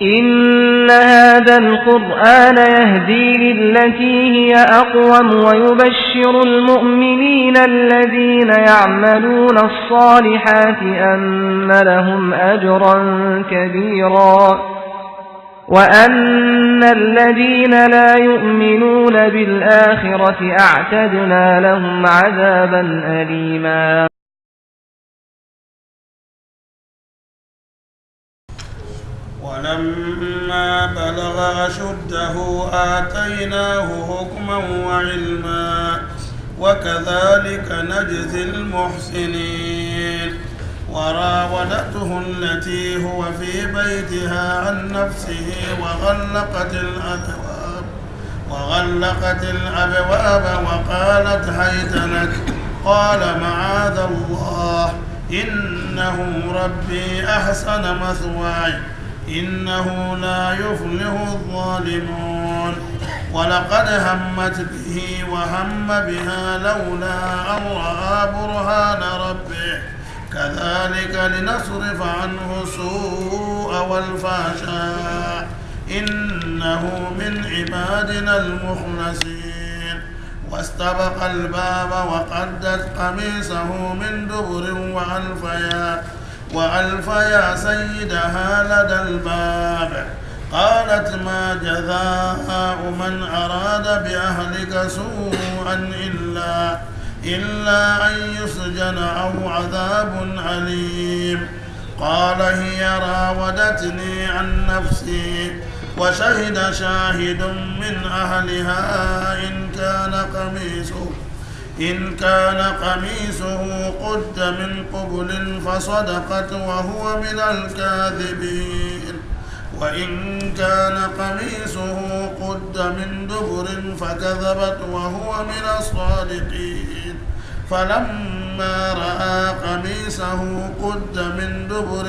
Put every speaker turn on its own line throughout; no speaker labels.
إن هذا القرآن يهدي للتي هي أقوم ويبشر المؤمنين الذين يعملون الصالحات أن لهم أجرا كبيرا وأن الذين لا يؤمنون بالآخرة أعتدنا لهم عذابا أليما.
ولما بلغ أشده آتيناه حكما وعلما وكذلك نجزي المحسنين. وراودته التي هو في بيتها عن نفسه وغلقت الأبواب وقالت هيت لك قال معاذ الله إنه ربي أحسن مثواي إنه لا يفلح الظالمون. ولقد همت به وهم بها لولا أن رأى برهان ربه كذلك لنصرف عنه السوء والفحشاء إنه من عبادنا المخلصين. واستبق الباب وقدت قميصه من دبر وألف يا سيدها لدى الباب. قالت ما جزاء من أراد بأهلك سوءا إلا أن يسجن أو عذاب أليم. قال هي راودتني عن نفسي وشهد شاهد من أهلها إن كان قميصه قد من قبل فصدقت وهو من الكاذبين وإن كان قميصه قد من دبر فكذبت وهو من الصادقين. فلما رأى قميصه قد من دبر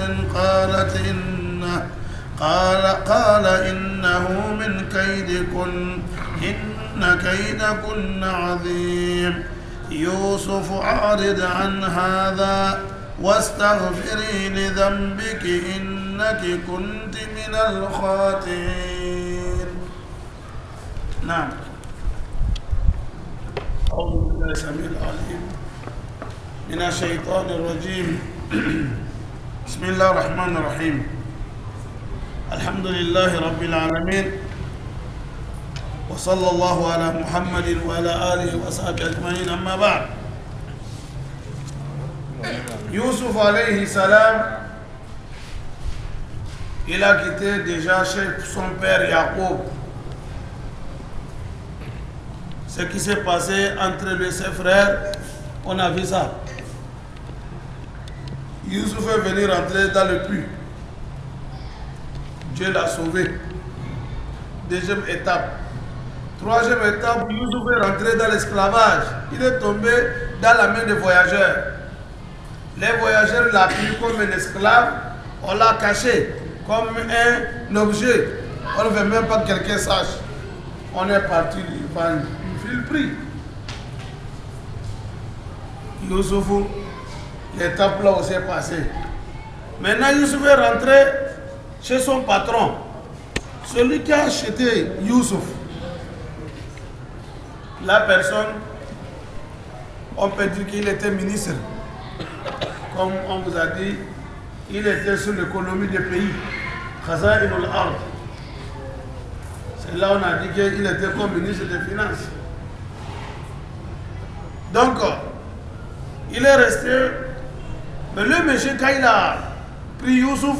قال إنه من كيدكن إن كيدكن عظيم. يوسف أعرض عن هذا واستغفري لذنبك إنك كنت من الخاطئين. نعم. أعوذ بالله السميع العليم من الشيطان الرجيم. بسم الله الرحمن الرحيم. الحمد لله رب العالمين وصلى الله على محمد وعلى آله وصحبه أجمعين. أما بعد. Youssouf alayhi salam, il a quitté déjà chez son père Jacob. Ce qui s'est passé entre lui et ses frères, on a vu ça. Youssouf est venu rentrer dans le puits. Dieu l'a sauvé. Deuxième étape. Troisième étape, Youssouf est rentré dans l'esclavage. Il est tombé dans la main des voyageurs. Les voyageurs l'ont pris comme un esclave, on l'a caché comme un objet. On ne veut même pas que quelqu'un sache. On est parti lui vendre, il fit le prix. Youssouf, l'étape là où c'est passé. Maintenant, Youssouf est rentré chez son patron. Celui qui a acheté Youssouf. La personne, on peut dire qu'il était ministre. Comme on vous a dit, il était sur l'économie du pays. Khaza'inul Ard. C'est là on a dit qu'il était comme ministre des Finances. Donc, il est resté. Mais le monsieur, quand il a pris Youssouf,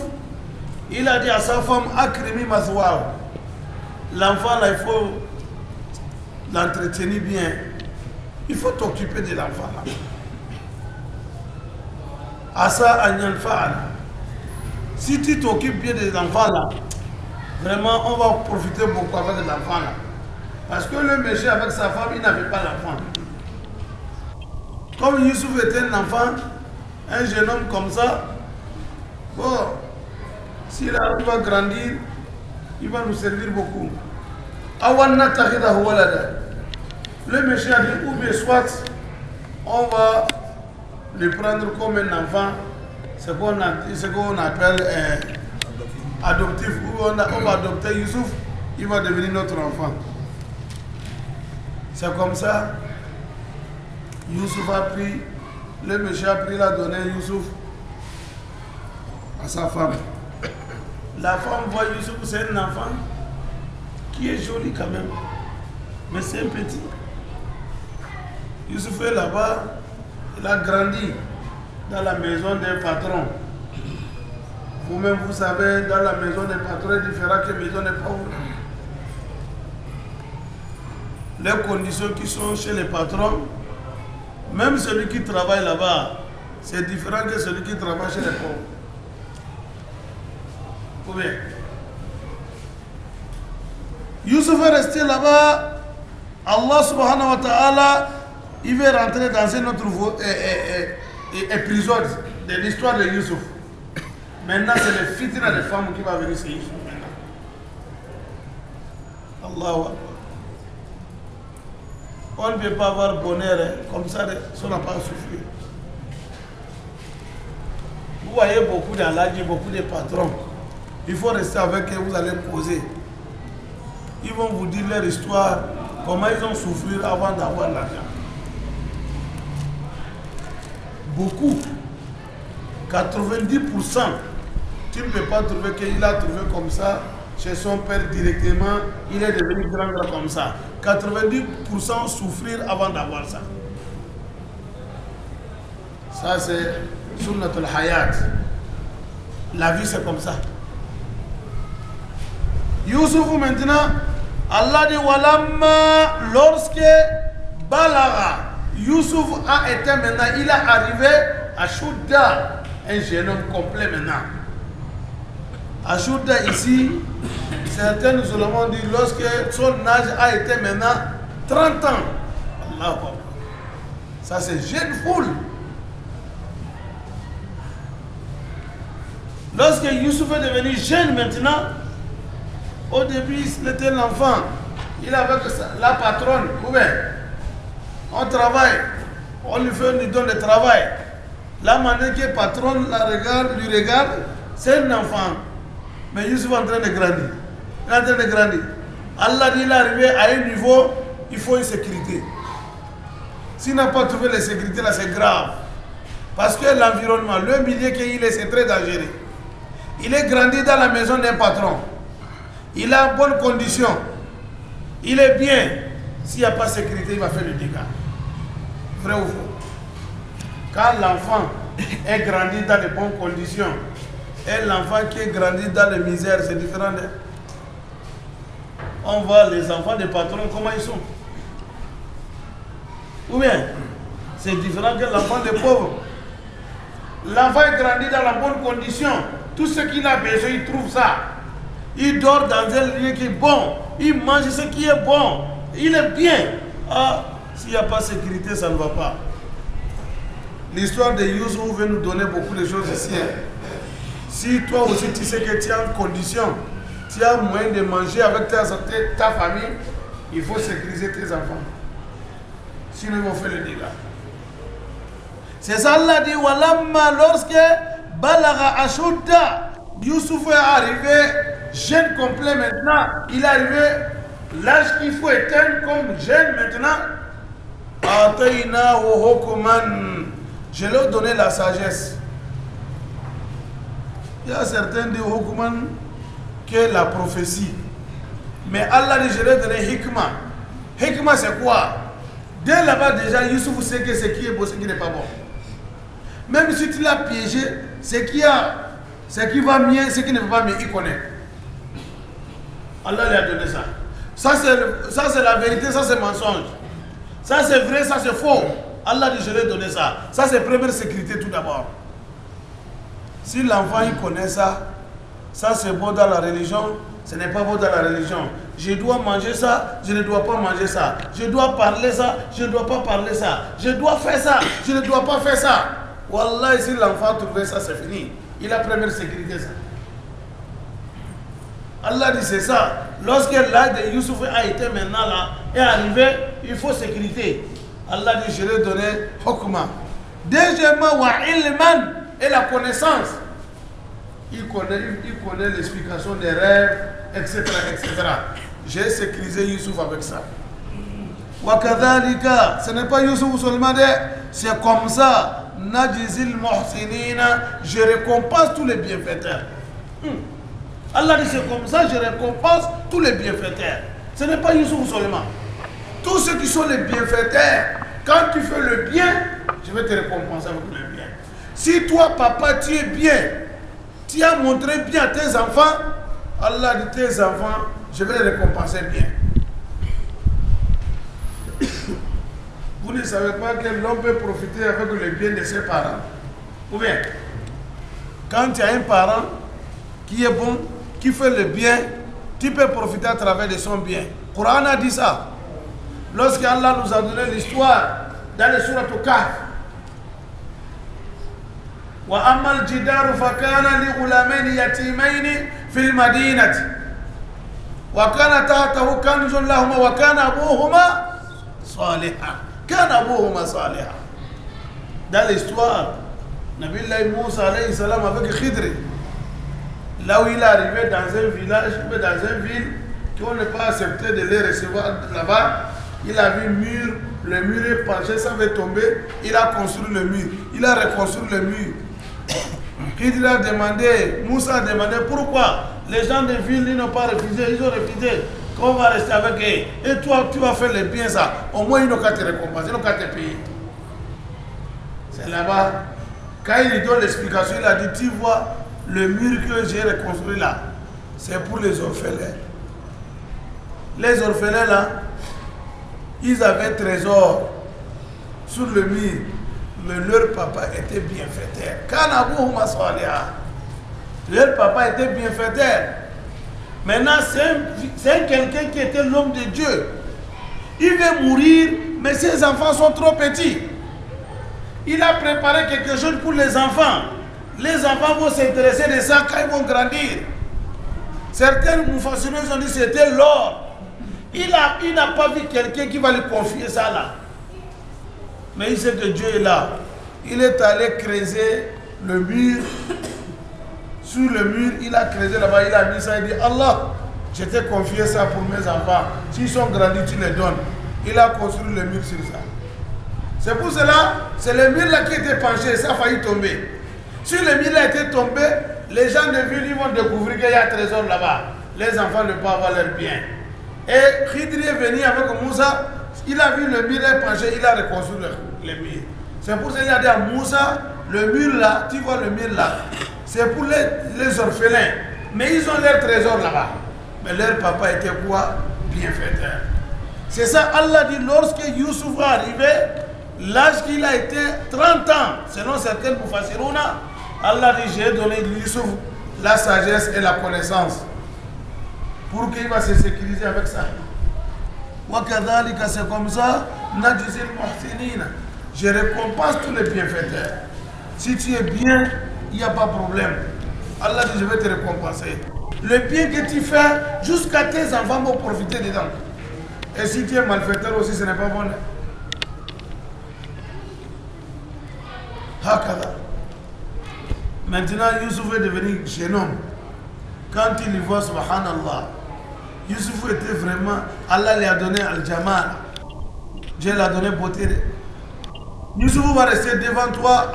il a dit à sa femme, Akrimi Mazouaou. L'enfant là, il faut l'entretenir bien. Il faut t'occuper de l'enfant là. Asa Anyan Fa'al. Si tu t'occupes bien des enfants là, vraiment on va profiter beaucoup avec l'enfant là. Parce que le monsieur avec sa femme, il n'avait pas l'enfant. Comme Youssouf était un enfant, un jeune homme comme ça, bon, s'il va grandir, il va nous servir beaucoup. Le monsieur a dit, ou bien soit, on va le prendre comme un enfant, ce qu'on appelle adoptif, où on va adopter Youssouf, il va devenir notre enfant. C'est comme ça. Youssouf a pris, le monsieur a pris la donnée Youssouf à sa femme. La femme voit Youssouf, c'est un enfant qui est joli quand même, mais c'est un petit. Youssouf est là-bas, il a grandi dans la maison d'un patron. Vous-même, vous savez, dans la maison des patrons est différent que la maison des pauvres. Les conditions qui sont chez les patrons, même celui qui travaille là-bas, c'est différent que celui qui travaille chez les pauvres. Vous voyez? Youssouf est resté là-bas. Allah subhanahu wa ta'ala, il veut rentrer dans un autre épisode de l'histoire de Youssouf. Maintenant, c'est le fitna des femmes qui va venir sur Youssouf maintenant. Allahu Akbar. On ne peut pas avoir bonheur comme ça, si on n'a pas souffert. Vous voyez beaucoup d'Aladji, beaucoup de patrons. Il faut rester avec eux, vous allez poser. Ils vont vous dire leur histoire, comment ils ont souffert avant d'avoir l'argent. Beaucoup, 90%, tu ne peux pas trouver qu'il a trouvé comme ça chez son père directement, il est devenu grand comme ça. 90% souffrir avant d'avoir ça. Ça c'est sunnatul hayat. La vie c'est comme ça. Youssouf maintenant, Allah dit Walamma, lorsque Balaga, Youssouf a été maintenant, il est arrivé à Shouda, un jeune homme complet maintenant. À Shouda ici, certains nous ont dit lorsque son âge a été maintenant 30 ans. Allah, ça c'est jeune foule. Lorsque Youssouf est devenu jeune maintenant, au début il était l'enfant, il avait la patronne, on travaille, on lui donne le travail. La manière que le patron lui regarde, c'est un enfant. Mais Youssouf est en train de grandir. Il est en train de grandir. Allah dit qu'il est arrivé à un niveau, il faut une sécurité. S'il n'a pas trouvé la sécurité, là c'est grave. Parce que l'environnement, le milieu qu'il est, c'est très dangereux. Il est grandi dans la maison d'un patron. Il a bonne condition. Il est bien. S'il n'y a pas de sécurité, il va faire le dégât. Vrai ou faux? Quand l'enfant est grandi dans de bonnes conditions, et l'enfant qui est grandi dans la misère, c'est différent. On voit les enfants des patrons, comment ils sont. Ou bien, c'est différent que l'enfant des pauvres. L'enfant est grandi dans la bonne condition. Tout ce qu'il a besoin, il trouve ça. Il dort dans un lieu qui est bon. Il mange ce qui est bon. Il est bien. Ah, s'il n'y a pas de sécurité, ça ne va pas. L'histoire de Youssouf veut nous donner beaucoup de choses ici. Si toi aussi tu sais que tu es en condition, tu as moyen de manger avec ta famille, il faut sécuriser tes enfants. Sinon ils vont faire le dégât. C'est ça Allah dit, Walamma, lorsque Balaga Ashudda, Youssouf est arrivé, jeune complet maintenant, il est arrivé, l'âge qu'il faut éteindre comme jeune maintenant, Atayna wa hukuman, je leur ai donné la sagesse. Il y a certains disent hukuman que la prophétie. Mais Allah dit, je leur ai donné hikma. Hikma c'est quoi? Dès là-bas déjà, Youssouf sait que ce qui est bon, ce qui n'est pas bon. Même si tu l'as piégé, ce qui va bien, ce qui ne va pas bien, il connaît. Allah lui a donné ça. Ça c'est la vérité, ça c'est mensonge. Ça c'est vrai, ça c'est faux. Allah dit, je lui ai donné ça. Ça c'est première sécurité tout d'abord. Si l'enfant il connaît ça, ça c'est bon dans la religion, ce n'est pas bon dans la religion. Je dois manger ça, je ne dois pas manger ça. Je dois parler ça, je ne dois pas parler ça. Je dois faire ça, je ne dois pas faire ça. Wallah, si l'enfant trouve ça, c'est fini. Il a première sécurité ça. Allah dit c'est ça. Lorsque l'âge de Youssouf a été maintenant là, est arrivé, il faut sécurité. Allah dit, je lui ai donné hukma. Deuxièmement, wa ilman, et la connaissance. il connaît l'explication des rêves, etc. etc. J'ai sécurisé Youssouf avec ça. Wakadhalika, ce n'est pas Youssouf seulement, c'est comme ça. Najizil muhsinina, je récompense tous les bienfaiteurs. Allah dit c'est comme ça, je récompense tous les bienfaiteurs. Ce n'est pas Youssouf seulement. Tous ceux qui sont les bienfaiteurs, quand tu fais le bien, je vais te récompenser avec le bien. Si toi, papa, tu es bien, tu as montré bien à tes enfants, Allah dit tes enfants, je vais les récompenser bien. Vous ne savez pas que l'homme peut profiter avec le bien de ses parents. Ou bien, quand tu as un parent qui est bon, qui fait le bien, tu peux profiter à travers de son bien. Le Coran a dit ça. Lorsqu'Allah nous a donné l'histoire dans le Surat Al-Kahf. Wa ammal jidaru fakana li ghulamaini yatimaini fil madinati. Wa kana tahtahu kanzun lahuma wa kana abuhuma salihan. Kana abuhuma salihan. Dans l'histoire, Nabi Allah Moussa alayhi salam avec Khidri, là où il est arrivé dans un village, dans une ville, qu'on n'est pas accepté de les recevoir là-bas, il a vu le mur est penché, ça va tomber, il a construit le mur, il a reconstruit le mur. Khidri a demandé, Moussa a demandé pourquoi les gens de ville n'ont pas refusé, ils ont refusé, qu'on va rester avec eux. Et toi, tu vas faire le bien ça, au moins ils n'ont qu'à te récompenser, ils n'ont qu'à te payer. C'est là-bas. Quand il lui donne l'explication, il a dit, tu vois, le mur que j'ai reconstruit là, c'est pour les orphelins. Les orphelins là, ils avaient un trésor sur le mur, mais leur papa était bienfaiteur. Leur papa était bienfaiteur. Maintenant, c'est quelqu'un qui était l'homme de Dieu. Il veut mourir, mais ses enfants sont trop petits. Il a préparé quelque chose pour les enfants. Les enfants vont s'intéresser de ça quand ils vont grandir. Certains mufassirins ont dit que c'était l'or. Il n'a pas vu quelqu'un qui va lui confier ça là. Mais il sait que Dieu est là. Il est allé creuser le mur. Sur le mur, il a creusé là-bas, il a mis ça, il dit Allah, je t'ai confié ça pour mes enfants. S'ils sont grandis, tu les donnes. Il a construit le mur sur ça. C'est pour cela, c'est le mur là qui était penché, ça a failli tomber. Si le mur là était tombé, les gens de ville ils vont découvrir qu'il y a un trésor là-bas. Les enfants ne peuvent pas avoir leur bien. Et Khidri est venu avec Moussa, il a vu le mur est penché, il a reconstruit le mur. C'est pour cela qu'il a dit à Moussa, le mur là, tu vois le mur là, c'est pour les orphelins. Mais ils ont leur trésor là-bas. Mais leur papa était quoi? Bienfaiteur. C'est ça, Allah dit, lorsque Youssouf est arrivé, l'âge qu'il a été 30 ans, selon certaines Mufassirouna, Allah dit, j'ai donné à Youssouf la sagesse et la connaissance pour qu'il va se sécuriser avec ça. Wakadhalika, c'est comme ça, Najizil muhsinina. Je récompense tous les bienfaiteurs. Si tu es bien, il n'y a pas de problème. Allah dit, je vais te récompenser. Le bien que tu fais, jusqu'à tes enfants vont profiter dedans. Et si tu es malfaiteur aussi, ce n'est pas bon. Hakada. Maintenant, Youssouf est devenu jeune homme. Quand il y voit, subhanallah, Youssouf était vraiment, Allah lui a donné al-jamal. Dieu lui a donné beauté. Youssouf va rester devant toi.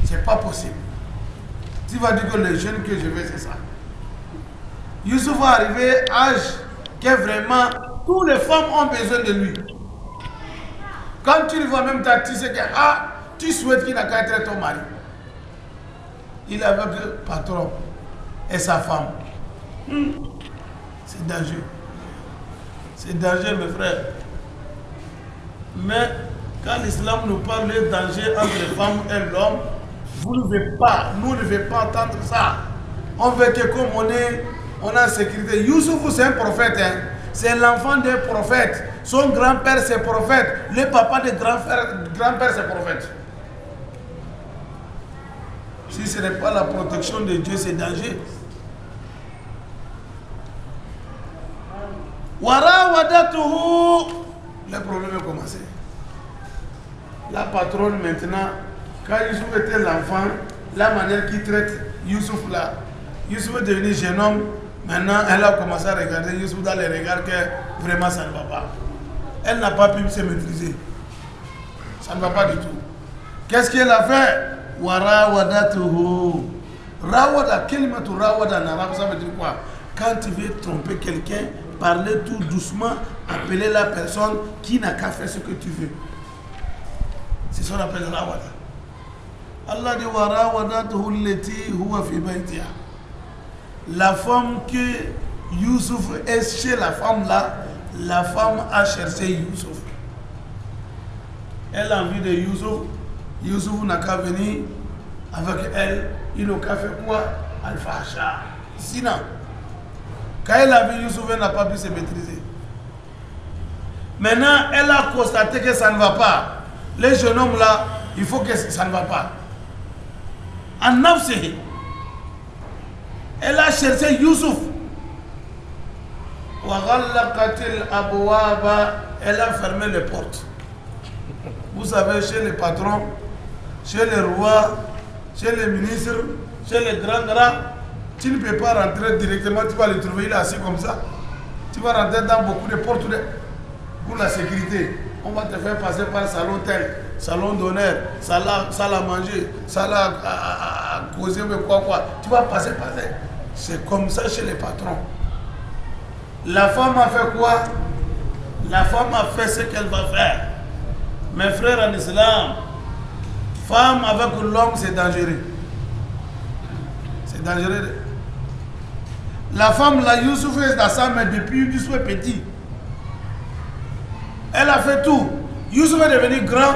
C'est pas possible. Tu vas dire que les jeunes que je veux, c'est ça. Youssouf va arriver à âge que vraiment, toutes les femmes ont besoin de lui. Quand tu le vois même, tu sais que tu souhaites qu'il n'a qu'à être ton mari. Il est avec le patron et sa femme. C'est dangereux. C'est dangereux, mes frères. Mais quand l'islam nous parle de danger entre les femmes et l'homme, vous ne voulez pas, nous ne voulons pas entendre ça. On veut que comme on est en sécurité. Youssouf, c'est un prophète. Hein? C'est l'enfant d'un prophète. Son grand-père, c'est prophète. Le papa de grand-père, c'est prophète. Si ce n'est pas la protection de Dieu, c'est danger. Le problème est commencé. La patronne maintenant, quand Youssouf était l'enfant, la manière qu'il traite Youssouf là. Youssouf est devenu jeune homme. Maintenant, elle a commencé à regarder Youssouf dans les regards que vraiment ça ne va pas. Elle n'a pas pu se maîtriser. Ça ne va pas du tout. Qu'est-ce qu'elle a fait? Warawadatuhu. Rawada, kalimatu rawada en arabe, ça veut dire quoi? Quand tu veux tromper quelqu'un, parler tout doucement, appeler la personne qui n'a qu'à faire ce que tu veux. C'est ce qu'on appelle rawada. Allah dit warawadatuhu allati huwa fi baytiha. La femme que Youssouf est chez la femme là, la femme a cherché Youssouf. Elle a envie de Youssouf. Youssouf n'a qu'à venir avec elle. Il n'a qu'à faire quoi? Al-Fahsha. Sinon, quand elle a vu Youssouf, elle n'a pas pu se maîtriser. Maintenant, elle a constaté que ça ne va pas. Les jeunes hommes là, il faut que ça ne va pas. En nafsihi, elle a cherché Youssouf. Elle a fermé les portes. Vous savez, chez les patrons, chez les rois, chez les ministres, chez les grands, tu ne peux pas rentrer directement, tu vas le trouver, il est assis comme ça. Tu vas rentrer dans beaucoup de portes pour la sécurité. On va te faire passer par salon tel, salon d'honneur, salle à manger, salle à causer, mais quoi. Tu vas passer. C'est comme ça chez les patrons. La femme a fait quoi? La femme a fait ce qu'elle va faire. Mes frères en islam, femme avec l'homme, c'est dangereux. C'est dangereux. La femme, là, Youssouf est dans sa main depuis Youssouf est petit. Elle a fait tout. Youssouf est devenu grand.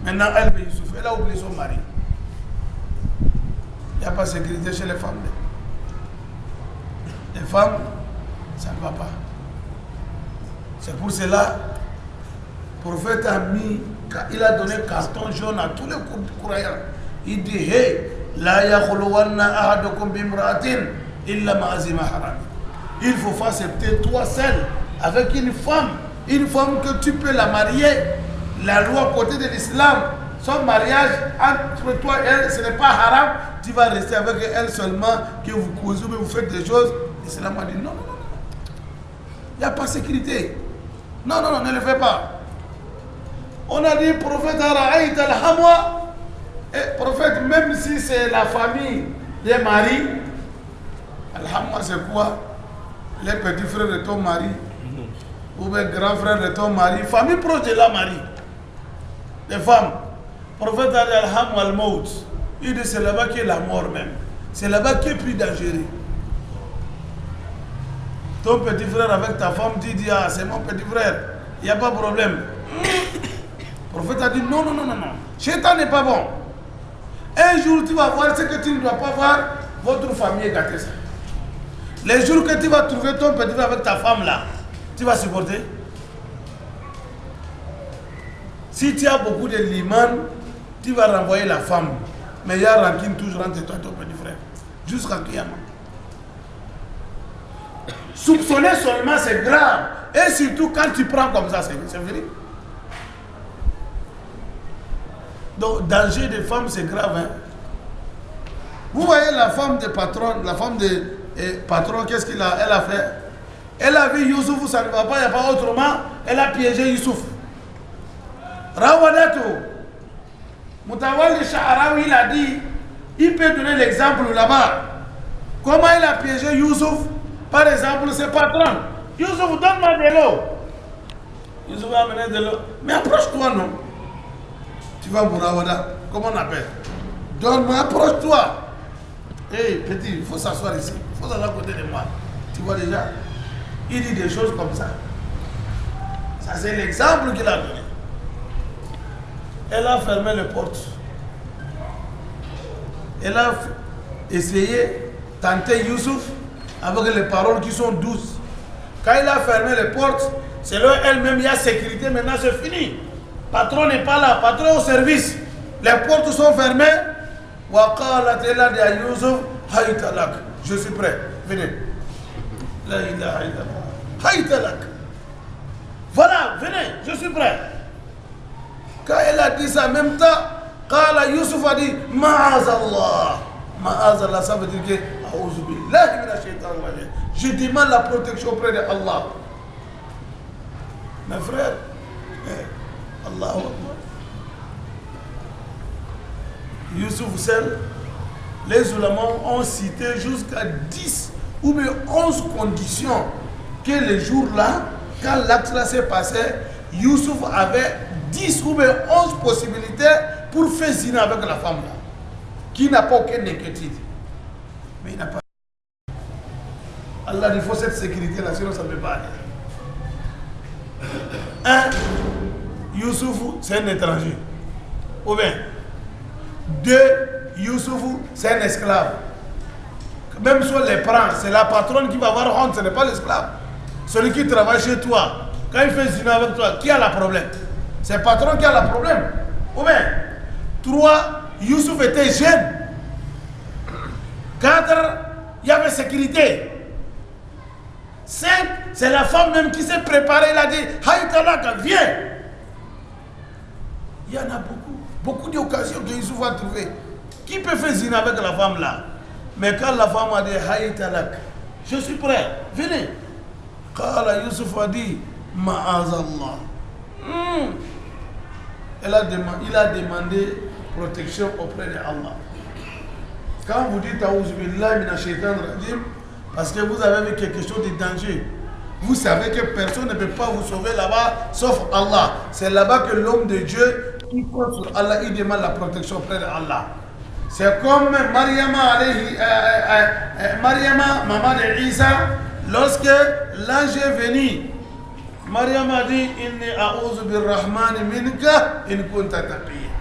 Maintenant, elle veut Youssouf. Elle a oublié son mari. Il n'y a pas de sécurité chez les femmes. Les femmes, ça ne va pas. C'est pour cela, le prophète a mis, il a donné carton jaune à tous les croyants. Il dit, hey, la yakhuluwanna ahadukum bimra'atin illa ma'azima haram. Il faut pas accepter toi seul avec une femme que tu peux la marier. La loi à côté de l'islam, son mariage entre toi et elle, ce n'est pas haram. Tu vas rester avec elle seulement, que vous causez, vous faites des choses. L'islam a dit non. Il n'y a pas de sécurité. Non, ne le fais pas. On a dit, prophète Ara'aït al-Hamwa. Et prophète, même si c'est la famille des maris, al-Hamwa c'est quoi? Les petits frères de ton mari, ou les grands frères de ton mari, famille proche de la mari, les femmes. Prophète a dit al-Hamwa al-Maut. Il dit c'est là-bas qui est la mort même. C'est là-bas qui est plus dangereux. Ton petit frère avec ta femme, tu dis, ah, c'est mon petit frère, il n'y a pas de problème. Le prophète a dit, non. Shaitan n'est pas bon. Un jour, tu vas voir ce que tu ne dois pas voir, votre famille est gâtée. Les jours que tu vas trouver ton petit frère avec ta femme là, tu vas supporter. Si tu as beaucoup de liman, tu vas renvoyer la femme. Mais il y a rancune toujours entre toi et ton petit frère. Jusqu'à Kiyama. Soupçonner seulement, c'est grave. Et surtout quand tu prends comme ça, c'est vrai. Donc, danger des femmes, c'est grave. Hein? Vous voyez la femme de patron, qu'est-ce qu'elle a fait? Elle a vu Youssouf, ça ne va pas, il n'y a pas autrement. Elle a piégé Youssouf. Rawadato. Moutawalli Sha'arawi, il a dit, il peut donner l'exemple là-bas. Comment il a piégé Youssouf? Par exemple, ses patrons. Youssouf, donne-moi de l'eau. Youssouf a amené de l'eau. Mais approche-toi, non? Tu vas Mourawada. Comment on appelle? Donne-moi, approche-toi. Hé, petit, il faut s'asseoir ici. Il faut s'asseoir à côté de moi. Tu vois déjà? Il dit des choses comme ça. Ça, c'est l'exemple qu'il a donné. Elle a fermé les portes. Elle a essayé, tenter Youssouf avec les paroles qui sont douces. Quand il a fermé les portes, c'est là elle-même, il y a sécurité, maintenant c'est fini. Patron n'est pas là, patron est au service. Les portes sont fermées. Je suis prêt, venez. La ilaha illallah. Voilà, venez, je suis prêt. Quand elle a dit ça en même temps, Youssouf a dit Ma'azallah, Ma'azallah, ça veut dire que je demande la protection auprès de Allah. Mes frères, Allahu Akbar. Youssouf seul, les ulémas ont cité jusqu'à 10 ou bien 11 conditions que les jours-là, quand l'acte là s'est passé, Youssouf avait 10 ou bien 11 possibilités pour faire zina avec la femme là, qui n'a pas aucune inquiétude. Mais il n'a pas. Allah, il faut cette sécurité là, sinon ça ne peut pas aller. 1. Youssouf, c'est un étranger. Ou bien 2. Youssouf, c'est un esclave. Même si on les prend, c'est la patronne qui va avoir honte, ce n'est pas l'esclave. Celui qui travaille chez toi, quand il fait zina avec toi, qui a le problème? C'est le patron qui a le problème. Ou bien 3. Youssouf était jeune. 4. Il y avait sécurité. 5. C'est la femme même qui s'est préparée. Elle a dit, Haïtalaka, viens. Il y en a beaucoup d'occasions que Youssouf a trouvé. Qui peut faire zina avec la femme là? Mais quand la femme a dit, Haïtalaka, je suis prêt, venez. Quand Youssouf a dit, Ma'azallah. Il a demandé protection auprès de Allah. Quand vous dites Aouzoubillah mina shaitan rajim, parce que vous avez vu quelque chose de danger, vous savez que personne ne peut pas vous sauver là-bas sauf Allah. C'est là-bas que l'homme de Dieu, il compte sur Allah, il demande la protection auprès de Allah. C'est comme Mariama, maman de Isa, lorsque l'ange est venu, Mariam a dit, Inni a'oudhu birrahmani minka in kunta taqiya.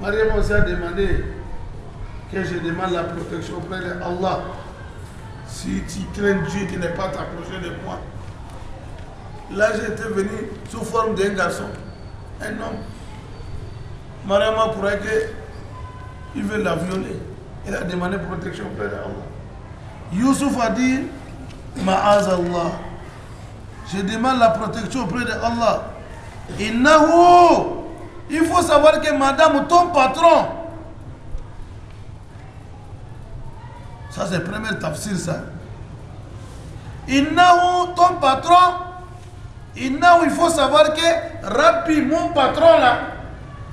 Mariam aussi a demandé que je demande la protection auprès de Allah. Si tu crains Dieu, tu n'es pas t'approcher de moi. L'ange était venu sous forme d'un garçon, un homme. Mariam a croyé qu'il veut la violer. Il a demandé protection auprès de Allah. Youssouf a dit, Ma'azallah. Je demande la protection auprès de Allah. Innahu. Il faut savoir que madame, ton patron. Ça, c'est le premier tafsir, ça. Innahu, ton patron. Innahu, il faut savoir que Rabbi, mon patron, là,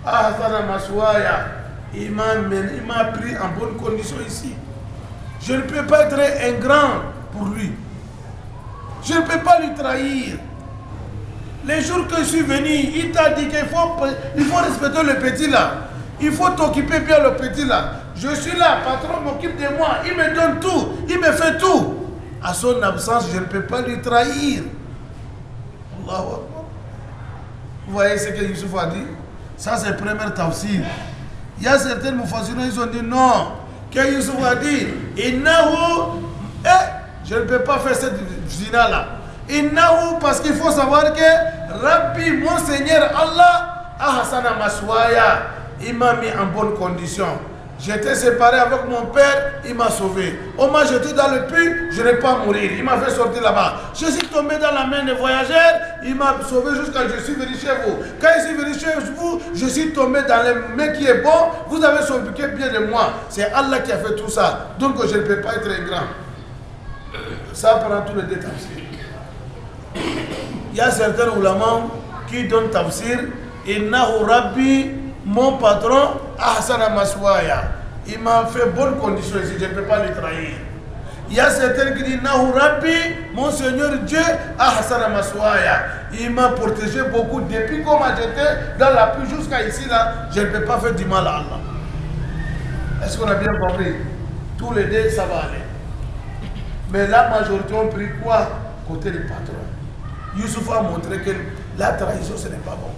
Ahsana Maswaya, il m'a pris en bonne condition ici. Je ne peux pas être ingrat pour lui. Je ne peux pas lui trahir. Les jours que je suis venu, il t'a dit qu'il faut respecter le petit là. Il faut t'occuper bien le petit là. Je suis là, patron m'occupe de moi. Il me donne tout. Il me fait tout. À son absence, je ne peux pas lui trahir. Allahu Akbar. Vous voyez ce que Youssouf a dit? Ça, c'est le premier tafsir. Il y a certaines mufassirins, ils ont dit non. Que Youssouf a dit, Innahu, je ne peux pas faire cette zina là. Innahu, parce qu'il faut savoir que Rabbi, mon Seigneur Allah, Ahsana Maswaya, il m'a mis en bonne condition. J'étais séparé avec mon père, il m'a sauvé. On m'a jeté dans le puits, je n'ai pas mourir. Il m'a fait sortir là-bas. Je suis tombé dans la main des voyageurs, il m'a sauvé jusqu'à ce que je suis venu chez vous. Quand je suis venu chez vous, je suis tombé dans les mains qui est bon. Vous avez s'occuper bien de moi. C'est Allah qui a fait tout ça. Donc je ne peux pas être grand. Ça prend tous les détails. Il y a certains oulamans qui donnent tafsir. Innahu Rabbi, mon patron, Ahsana Maswaya. Il m'a fait bonne condition ici, je ne peux pas le trahir. Il y a certains qui disent Nahu Rabbi, mon Seigneur Dieu, Ahsana Maswaya. Il m'a protégé beaucoup depuis qu'on m'a jeté dans la pluie jusqu'à ici là, je ne peux pas faire du mal à Allah. Est-ce qu'on a bien compris? Tous les deux, ça va aller. Mais la majorité ont pris quoi? Côté du patron. Youssouf a montré que la trahison, ce n'est pas bon.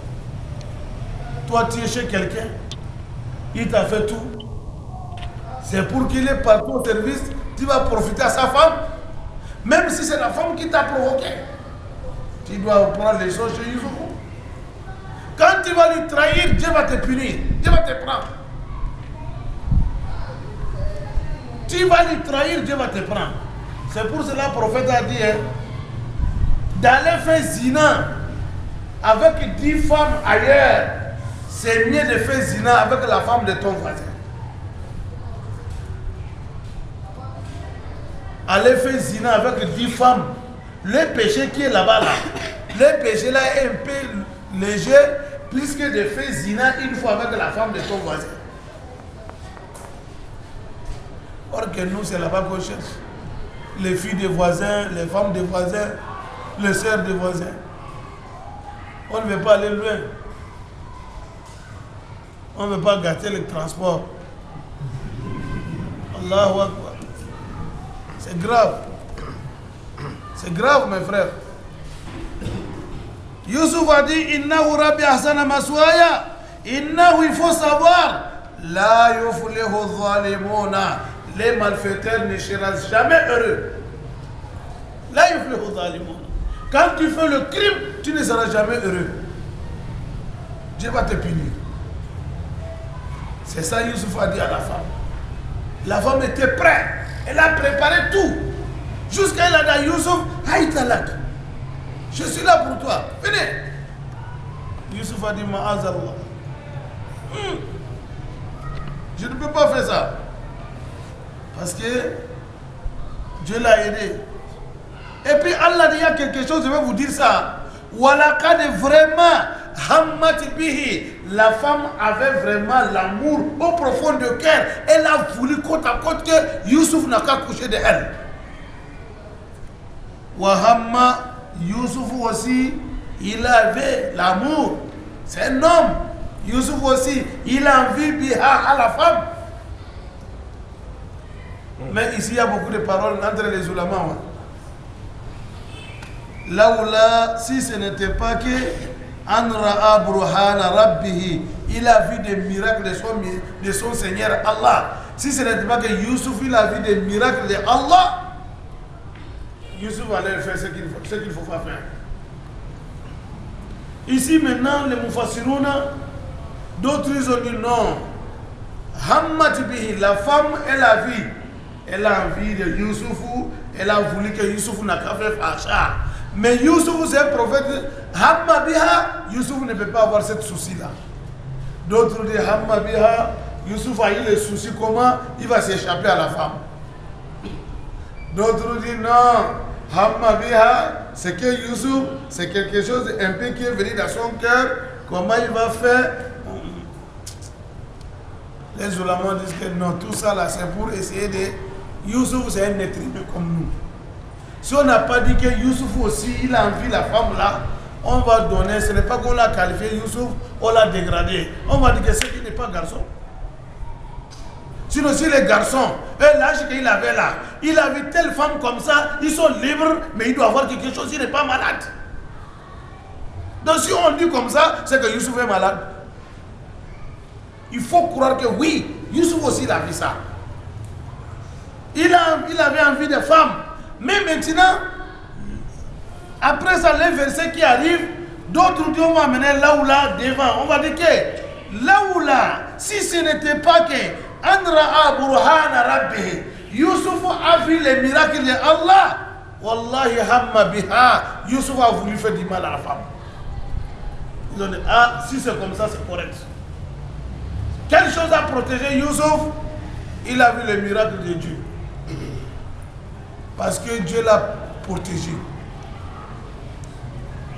Toi, tu es chez quelqu'un, il t'a fait tout. C'est pour qu'il ait partout au service, tu vas profiter à sa femme. Même si c'est la femme qui t'a provoqué. Tu dois prendre les choses chez Youssouf. Quand tu vas lui trahir, Dieu va te punir. Dieu va te prendre. Tu vas lui trahir, Dieu va te prendre. C'est pour cela que le prophète a dit, d'aller faire zina avec 10 femmes ailleurs, c'est mieux de faire zina avec la femme de ton voisin. allait faire zina avec 10 femmes, le péché qui est là-bas, là, le péché là est un peu léger, plus que de faire zina une fois avec la femme de ton voisin. Or que nous, c'est là-bas qu'on cherche. Les filles des voisins, les femmes des voisins, les sœurs des voisins. On ne veut pas aller loin. On ne veut pas gâter le transport. Allahu Akbar. C'est grave. C'est grave, mes frères. Youssouf a dit, Innahu Rabbi Hasana Maswaya. Innahu, il faut savoir, La yuflihu zalimuna. Les malfaiteurs ne seront jamais heureux. La yuflihu zalimuna. Quand tu fais le crime, tu ne seras jamais heureux. Dieu va te punir. C'est ça Youssouf a dit à la femme. La femme était prête. Elle a préparé tout. Jusqu'à elle a dit Youssouf, Haïtalak. Je suis là pour toi. Venez. Youssouf a dit Ma'azallah. Je ne peux pas faire ça. Parce que Dieu l'a aidé. Et puis Allah dit, il y a quelque chose, je vais vous dire ça. Walakad vraiment, Hammat bihi. La femme avait vraiment l'amour au profond de cœur. Elle a voulu côte à côte que Youssouf n'a qu'à coucher de elle. Wahamma, Youssouf aussi, il avait l'amour. C'est un homme. Youssouf aussi, il a envie biha à la femme. Mais ici, il y a beaucoup de paroles entre les ulamans. Là où là, si ce n'était pas que Anra'a Burhana Rabbihi, il a vu des miracles de son Seigneur Allah. Si ce n'était pas que Youssouf, il a vu des miracles de Allah, Youssouf allait faire ce qu'il faut pas faire. Ici maintenant, les Mufassirouna, d'autres ils ont dit non. Hammat bihi, la femme, elle a envie de Youssouf, elle a voulu que Youssouf n'a qu'à faire facha. Mais Youssouf, c'est un prophète. Hamma biha, Youssouf ne peut pas avoir ce souci-là. D'autres disent Hamma biha, Youssouf a eu le souci comment il va s'échapper à la femme. D'autres disent non, Hamma biha, c'est que Youssouf, c'est quelque chose un peu qui est venu dans son cœur. Comment il va faire? Les ulamans disent que non, tout ça là, c'est pour essayer de. Youssouf, c'est un être humain comme nous. Si on n'a pas dit que Youssouf aussi, il a envie la femme là, on va donner, ce n'est pas qu'on l'a qualifié Youssouf, on l'a dégradé. On va dire que c'est qu'il n'est pas garçon. Sinon, si les garçons, l'âge qu'il avait là, il a vu telle femme comme ça, ils sont libres, mais il doit avoir quelque chose, il n'est pas malade. Donc si on dit comme ça, c'est que Youssouf est malade. Il faut croire que oui, Youssouf aussi il a vu ça. Il avait envie de femmes. Mais maintenant, après ça, les versets qui arrivent, d'autres disent on va amener là ou là devant. On va dire que là ou là, si ce n'était pas que Anra'a Burhana Rabbi, Youssouf a vu les miracles de Allah, Wallahi Hamma biha, Youssouf a voulu faire du mal à la femme. Ils ont dit, ah, si c'est comme ça, c'est correct. Quelle chose a protégé Youssouf? Il a vu les miracles de Dieu. Parce que Dieu l'a protégé.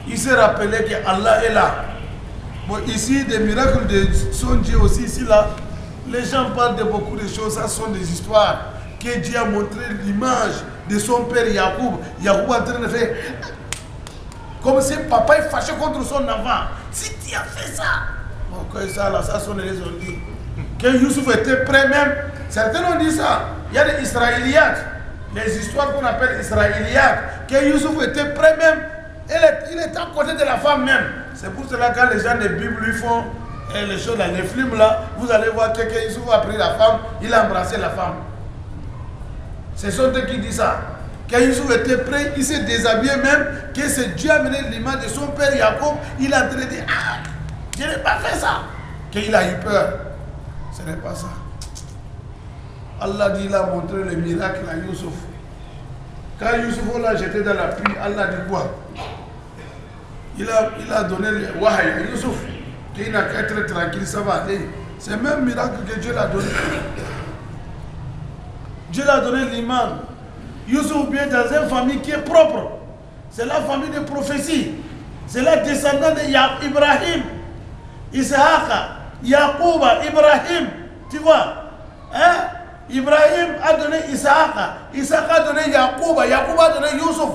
Il s'est rappelé que Allah est là. Bon, ici, des miracles de son Dieu aussi, ici, là, les gens parlent de beaucoup de choses, ça sont des histoires que Dieu a montré l'image de son père Yacoub. Yacoub en train de faire comme si papa est fâché contre son enfant. Si tu as fait ça, bon, que ça, là, ça sont les ont dit. Que Youssouf était prêt même. Certains ont dit ça. Il y a des Israéliates. Les histoires qu'on appelle israéliates, que Youssouf était prêt même, il est à côté de la femme même. C'est pour cela que quand les gens de Bible lui font les choses là, les films là, vous allez voir que Youssouf a pris la femme, il a embrassé la femme. C'est sont eux qui disent ça. Que Youssouf était prêt, il s'est déshabillé même, que c'est Dieu a mené l'image de son père Jacob, il a traité, ah, je n'ai pas fait ça. Qu'il a eu peur. Ce n'est pas ça. Allah dit, il a montré le miracle à Youssouf. Quand Youssouf l'a jeté dans la pluie, Allah dit quoi? Il a donné le wahay à Youssouf. Qu'il n'a qu'à être tranquille, ça va aller. C'est le même miracle que Dieu l'a donné. Dieu l'a donné l'imam. Youssouf vient dans une famille qui est propre. C'est la famille de prophétie. C'est la descendante de Ibrahim, Isaac, Yaqouba, Ibrahim. Tu vois, hein? Ibrahim a donné Isaac, Isaac a donné Yaqouba, Yaqouba a donné Youssouf.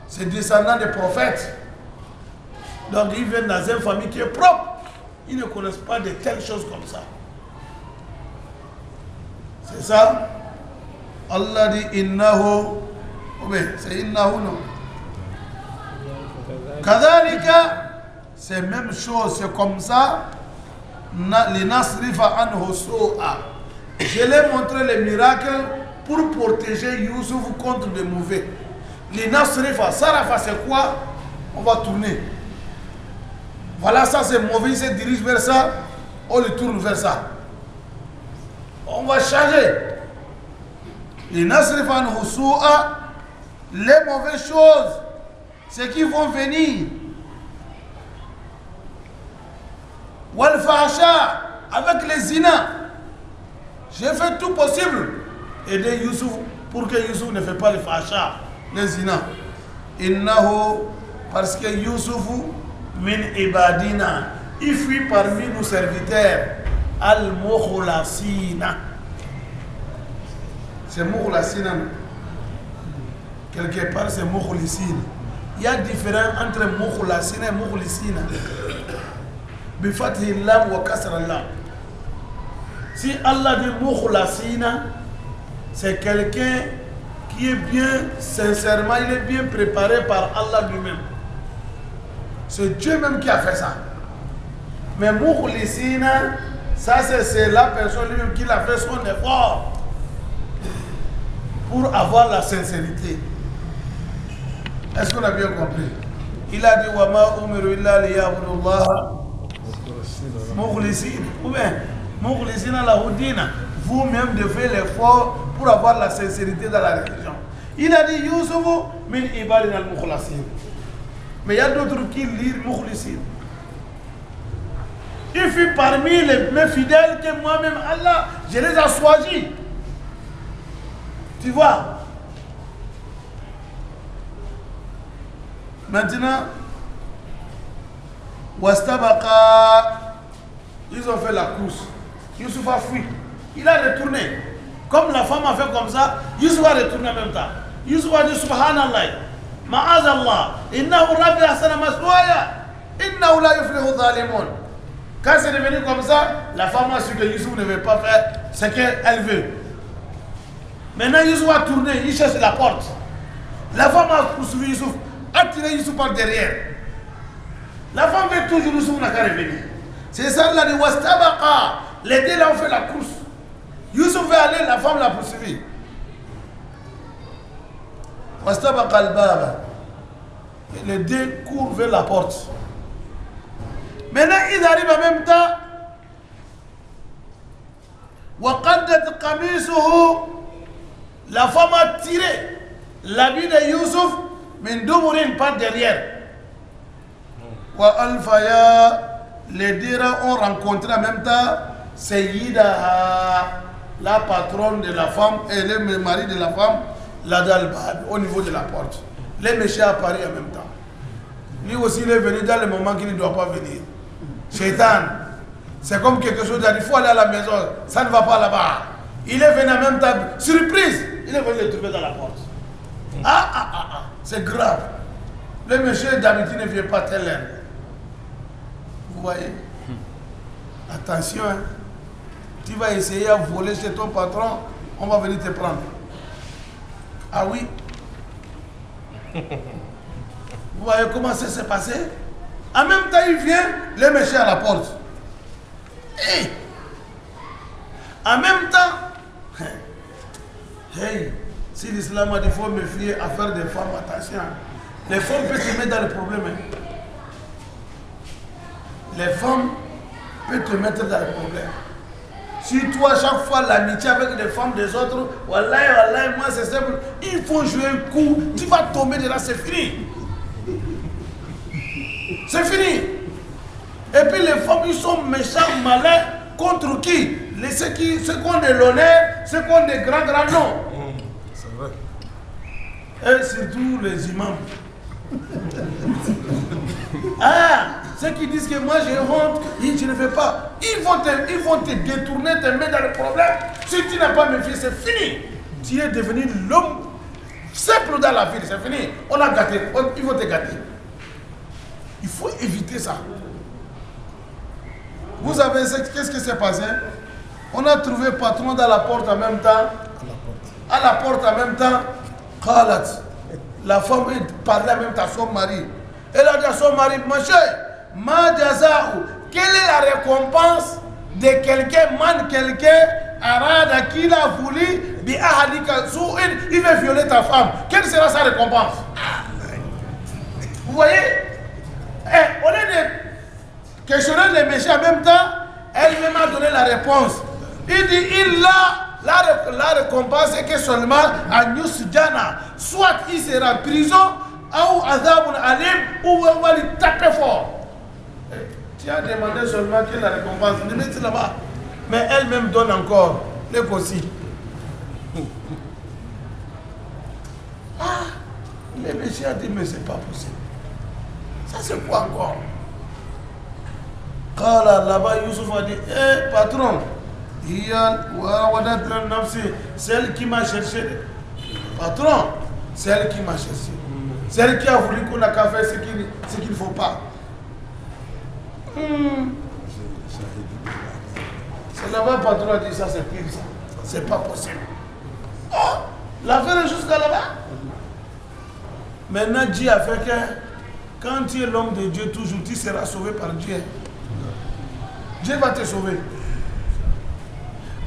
C'est descendant des prophètes. Donc ils viennent dans une famille qui est propre. Ils ne connaissent pas de telles choses comme ça. C'est ça. Allah dit innahu. Oui, c'est innahu non. Kadhalika, c'est la même chose, c'est comme ça. Linasrifa anhu su'a. Je l'ai montré les miracles pour protéger Youssouf contre les mauvais. Linasrifa, Sarafa c'est quoi? On va tourner. Voilà, ça c'est mauvais, il se dirige vers ça, on le tourne vers ça. On va changer. Les nasrifan husu'a, les mauvaises choses, c'est qui vont venir. Wal fahsha, avec les zina. J'ai fait tout possible. Aider Youssouf pour que Youssouf ne fait pas le fahsha, les zina. Innahu, parce que Youssouf, min ibadina, il fuit parmi nos serviteurs al-mukhlasina. C'est mukhlasina. Quelque part c'est mukhlisina. Il y a différence entre mukhlasina et mukhlisina. Bifathi lam wa kasra lam. Si Allah dit mukhlasina, c'est quelqu'un qui est bien, sincèrement, il est bien préparé par Allah lui-même. C'est Dieu même qui a fait ça. Mais mukhlisina, ça c'est la personne lui-même qui a fait son effort pour avoir la sincérité. Est-ce qu'on a bien compris? Il a dit wa ma umiru illa liya'budullaha mukhlisina. Ou bien mukhlisina lahu dina. Vous-même devez l'effort pour avoir la sincérité dans la religion. Il a dit Youssouf min ibadina al-mukhlasin. Mais il y a d'autres qui lisent mukhlisin. Il fut parmi mes fidèles que moi-même, Allah, je les ai choisis. Tu vois? Maintenant, Wastabaqa, ils ont fait la course. Youssouf a fui. Il a retourné. Comme la femme a fait comme ça, Youssouf a retourné en même temps. Youssouf a dit Subhanallah. Ma'azallah, innahu rabbi ahsana maswaya, innahu la yuflihu zalimun. Quand c'est devenu comme ça, la femme a su que Youssouf ne veut pas faire ce qu'elle veut. Maintenant Youssouf a tourné, il cherche la porte. La femme a poursuivi Youssouf, a tiré Youssouf par derrière. La femme veut toujours Youssouf n'a qu'à revenir. C'est ça, là, dit Wastabaqa. Les deux là ont fait la course. Youssouf veut aller, la femme l'a poursuivi. Wastabaqa al-baba. Les deux courent vers la porte. Maintenant, ils arrivent en même temps. Waqaddat qamisuhu. La femme a tiré l'habit de Youssouf, mais Doumourine par derrière. Wa al-faya. Les deux ont rencontré en même temps Sayyidaha, la patronne de la femme, et le mari de la femme, la dalbad, au niveau de la porte. Les méchants apparaissent en même temps. Lui aussi, il est venu dans le moment qu'il ne doit pas venir. Shaitan, c'est comme quelque chose, il faut aller à la maison, ça ne va pas là-bas. Il est venu en même temps, surprise, il est venu le trouver dans la porte. C'est grave. Le monsieur d'habitude ne vient pas tel l'air. Vous voyez? Attention, hein. Tu vas essayer à voler chez ton patron, on va venir te prendre. Ah oui? Vous voyez comment ça s'est passé? En même temps, il vient, le méchant à la porte. Et en même temps, hey, si l'islam a dit qu'il faut me fier à faire des femmes, attention. Les femmes peuvent te mettre dans le problème. Hein. Les femmes peuvent te mettre dans le problème. Si toi, chaque fois, l'amitié avec les femmes des autres, wallahi, wallahi, moi c'est simple, il faut jouer un coup, tu vas tomber de là, c'est fini. C'est fini. Et puis les femmes, ils sont méchants, malins, contre qui? Ceux qui ont de l'honneur, ceux qui ont de grands noms.
C'est vrai.
Et surtout les imams. Ah, ceux qui disent que moi j'ai honte, je ne fais pas. Ils vont te détourner, te mettre dans le problème. Si tu n'as pas méfié, c'est fini. Tu es devenu l'homme simple dans la vie, c'est fini. On a gâté, ils vont te gâter. Il faut éviter ça. Vous savez qu'est-ce qui s'est passé? On a trouvé patron dans la porte en même temps. À la porte en même temps. Khalat. La femme parlait en même temps à son mari. Elle a dit à son mari, mon cher, ma jaza'u, quelle est la récompense de quelqu'un, arada qui l'a voulu, bi ahadika su'in, il veut violer ta femme. Quelle sera sa récompense? Vous voyez? Au lieu de questionner les méchants en même temps, elle-même a donné la réponse. Il dit, la récompense est que seulement à Nusjana, soit il sera en prison, ou Azabun Alim, ou on va lui taper fort. Tu as demandé seulement quelle est la récompense, ne mettez là-bas. Mais elle-même donne encore les cossi. Ah, les messieurs ont dit, mais c'est pas possible. Ça c'est quoi encore? Quand là-bas, Youssouf a dit, patron, celle qui m'a cherché, patron, celle qui m'a cherché, celle qui a voulu qu'on a qu'à faire ce qu'il ne faut pas. C'est là-bas, patron a dit ça, c'est pire ça. C'est pas possible. Oh, l'affaire est jusqu'à là-bas. Maintenant, Dieu a fait que quand tu es l'homme de Dieu, toujours tu seras sauvé par Dieu. Dieu va te sauver.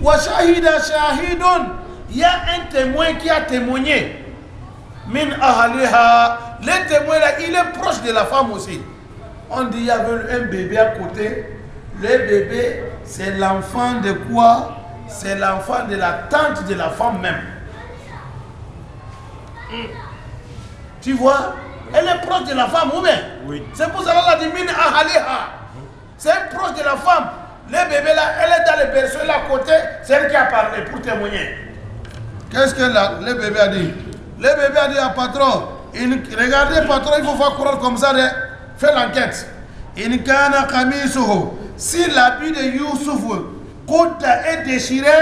Wa shahida shahidun, il y a un témoin qui a témoigné. Min ahaliha, le témoin là, il est proche de la femme aussi. On dit il y avait un bébé à côté. Le bébé, c'est l'enfant de quoi? C'est l'enfant de la tante de la femme même. Tu vois? Elle est proche de la femme, ou bien? Oui. C'est pour ça qu'elle a dit min ahaliha. C'est proche de la femme. Le bébé là, elle est dans le berceau là à côté, c'est elle qui a parlé pour témoigner. Qu'est-ce que le bébé a dit? Le bébé a dit à patron, regardez patron, il faut faire courir comme ça, faire l'enquête. Si l'habit de Youssouf est déchiré,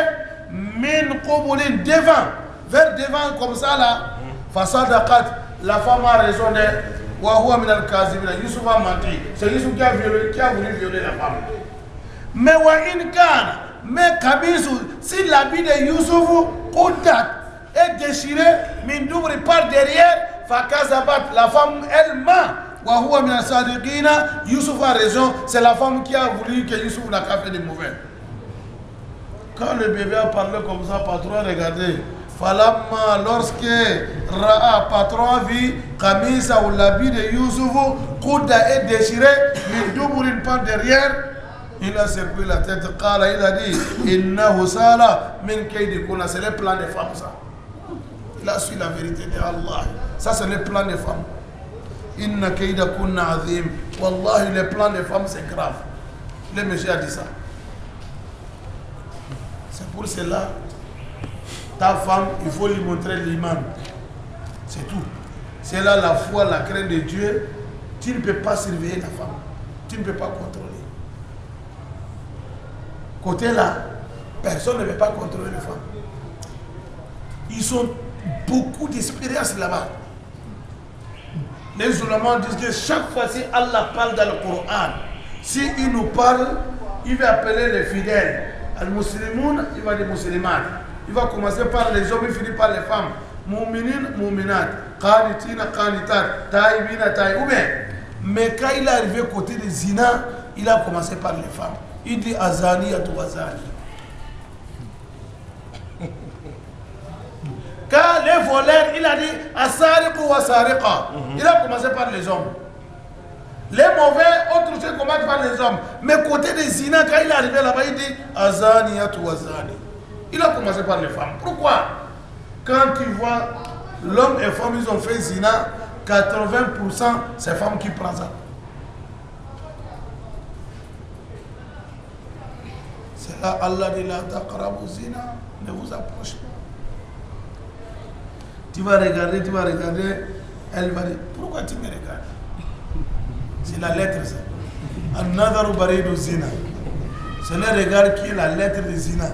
vers devant comme ça là, la femme a raison de Youssouf a menti. C'est Youssouf qui a voulu violer la femme. Mais si l'habit de Youssouf est déchiré, par derrière, la femme elle ment. Youssouf a raison, c'est la femme qui a voulu que Youssouf n'a pas fait de mauvais. Quand le bébé a parlé comme ça, patron, regardez. Falamma, lorsque Ra'a, patron, a vu Kamisa ou l'habit de Youssouf, Kouda est déchiré, mais par derrière, il a secoué la tête. Il a dit, Inna Husala, min Kaydi Kuna, c'est le plan des femmes, ça. Il a su la vérité de Allah. Ça, c'est le plan des femmes. Inna Kayda Kuna Azim. Wallahi, le plan des femmes, c'est grave. Le monsieur a dit ça. C'est pour cela. Ta femme, il faut lui montrer l'imam. C'est tout. C'est là la foi, la crainte de Dieu. Tu ne peux pas surveiller ta femme. Tu ne peux pas contrôler. Côté là, personne ne peut pas contrôler les femmes. Ils ont beaucoup d'expérience là-bas. Les ulémas disent que chaque fois que Allah parle dans le Coran, s'il nous parle, il va appeler les fidèles. Al-Muslimoun, il va dire musulmans. Il va commencer par les hommes, il finit par les femmes. Mouminin, mouminat. Qanitina, qanitat. Taïbina, taïb. Mais quand il est arrivé côté des zina, il a commencé par les femmes. Il dit Azani à tout Azani. Quand les voleurs, il a dit Asariq ou Asariqa. Il a commencé par les hommes. Les mauvais, autres choses commencent par les hommes. Mais côté des zina, quand il est arrivé là-bas, il dit Azani à tout Azani. Il a commencé par les femmes. Pourquoi? Quand tu vois l'homme et femme, ils ont fait zina, 80% c'est femmes qui prennent ça. C'est là Allah dit la taqrabu zina, ne vous approchez pas. Tu vas regarder, elle va dire, pourquoi tu me regardes? C'est la lettre ça. An-nadaru baridu zina. C'est le regard qui est la lettre de zina.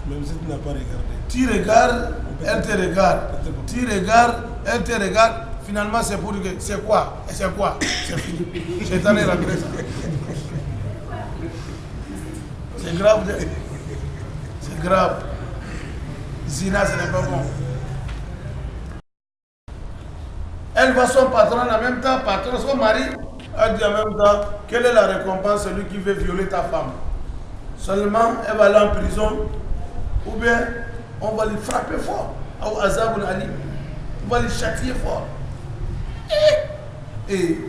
Même si tu n'as pas regardé.
Tu regardes, elle te regarde. Tu regardes, elle te regarde. Finalement, c'est pour dire, c'est quoi? Et c'est quoi? C'est fini. Shaitan est rentré ça. C'est grave. C'est grave. Zina, ce n'est pas bon. Elle voit son patron en même temps, patron, son mari, elle dit en même temps, quelle est la récompense celui qui veut violer ta femme? Seulement, elle va aller en prison, ou bien on va lui frapper fort, ou azab al-ali, on va lui châtier fort. Et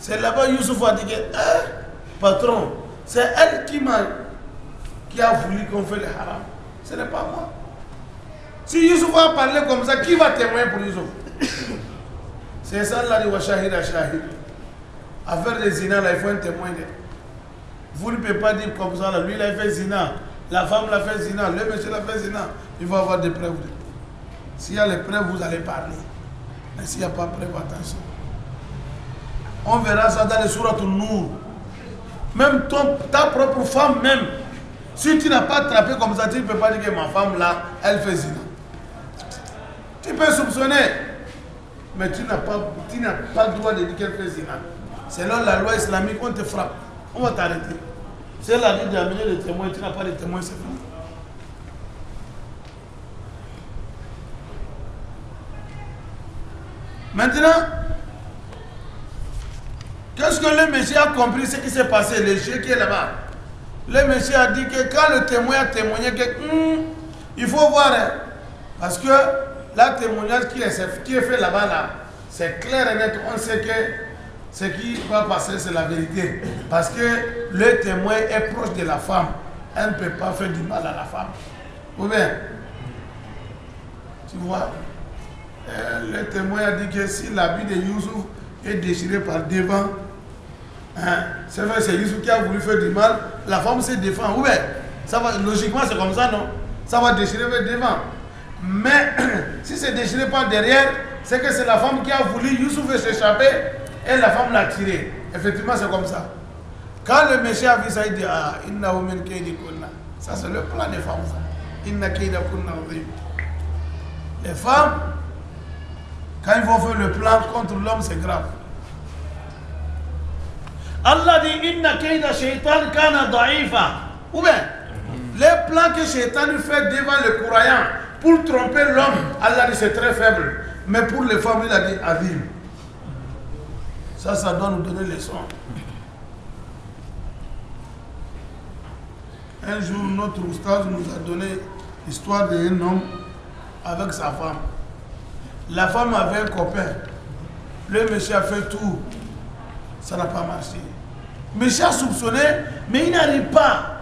c'est là-bas Youssouf a dit que, patron, c'est elle qui a voulu qu'on fait le haram. Ce n'est pas moi. Si Youssouf va parler comme ça, qui va témoigner pour Youssouf? C'est ça là dit wa shahida shahid. Affaire de zina là, il faut un témoin. Vous ne pouvez pas dire comme ça là, lui il a fait zina, la femme l'a fait zina, le monsieur l'a fait zina. Il faut avoir des preuves. S'il y a les preuves, vous allez parler. Mais s'il n'y a pas de preuves, attention. On verra ça dans les sourates Nour. Même ta propre femme même. Si tu n'as pas attrapé comme ça, tu ne peux pas dire que ma femme là, elle fait zina. Tu peux soupçonner, mais tu n'as pas le droit de dire qu'elle fait zina. Selon la loi islamique, on te frappe. On va t'arrêter. Si elle a dit d'amener le témoin, tu n'as pas de témoin, c'est fini. Maintenant, qu'est-ce que le monsieur a compris ce qui s'est passé, le chien qui est là-bas? Le monsieur a dit que quand le témoin a témoigné que il faut voir, hein, parce que la témoignage qui est fait là-bas, là, c'est clair et net, on sait que ce qui va passer, c'est la vérité. Parce que le témoin est proche de la femme. Elle ne peut pas faire du mal à la femme. Ou bien, tu vois, le témoin a dit que si l'habit de Youssouf est déchiré par devant, hein, c'est vrai, c'est Youssouf qui a voulu faire du mal, la femme se défend. Ou bien, ça va, logiquement c'est comme ça, non? Ça va déchirer vers devant. Mais si c'est déchiré par derrière, c'est que c'est la femme qui a voulu, Youssouf s'échapper et la femme l'a tiré. Effectivement, c'est comme ça. Quand le monsieur a vu ça, il dit, ah, inna min kaydi kunna. Ça, c'est le plan des femmes. Ça. Inna kayda kunna azim. Les femmes, quand ils vont faire le plan contre l'homme, c'est grave. Allah dit, inna kayda shaitan kana da'ifa. Ou bien, les plans que Shaitan fait devant le croyant pour tromper l'homme, Allah dit c'est très faible. Mais pour les femmes, il a dit azim. Ça doit nous donner leçon. Un jour, notre oustaz nous a donné l'histoire d'un homme avec sa femme. La femme avait un copain. Le monsieur a fait tout. Ça n'a pas marché. Le monsieur a soupçonné, mais il n'arrive pas.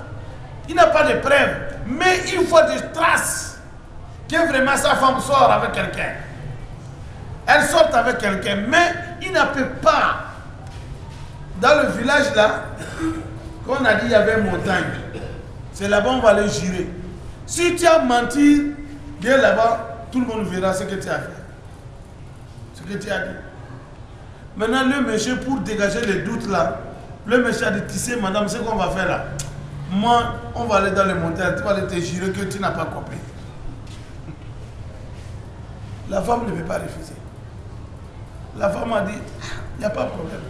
Il n'a pas de preuves. Mais il faut des traces que vraiment sa femme sort avec quelqu'un. Elle sort avec quelqu'un, mais il ne peut pas. Dans le village là, qu'on a dit il y avait une montagne. C'est là-bas on va aller jurer. Si tu as menti, viens là-bas, tout le monde verra ce que tu as fait. Ce que tu as dit. Maintenant, le monsieur, pour dégager les doutes là, le monsieur a dit, tu sais madame, ce qu'on va faire là, moi, on va aller dans les montagnes, tu vas aller te jurer que tu n'as pas compris. La femme ne peut pas refuser. La femme a dit, il n'y a pas de problème.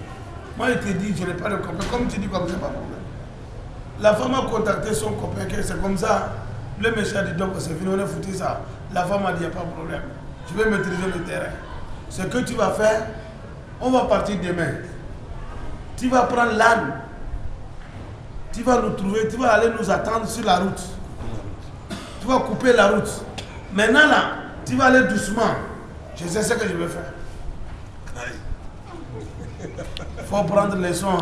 Moi, je te dis, je n'ai pas de copain. Comme tu dis, comme c'est pas de problème. La femme a contacté son copain, c'est comme ça. Le monsieur a dit, donc c'est fini, on a foutu ça. La femme a dit, il n'y a pas de problème. Je vais maîtriser le terrain. Ce que tu vas faire, on va partir demain. Tu vas prendre l'âne. Tu vas nous trouver, tu vas aller nous attendre sur la route. Tu vas couper la route. Maintenant là, tu vas aller doucement. Je sais ce que je vais faire. Il faut prendre les sons.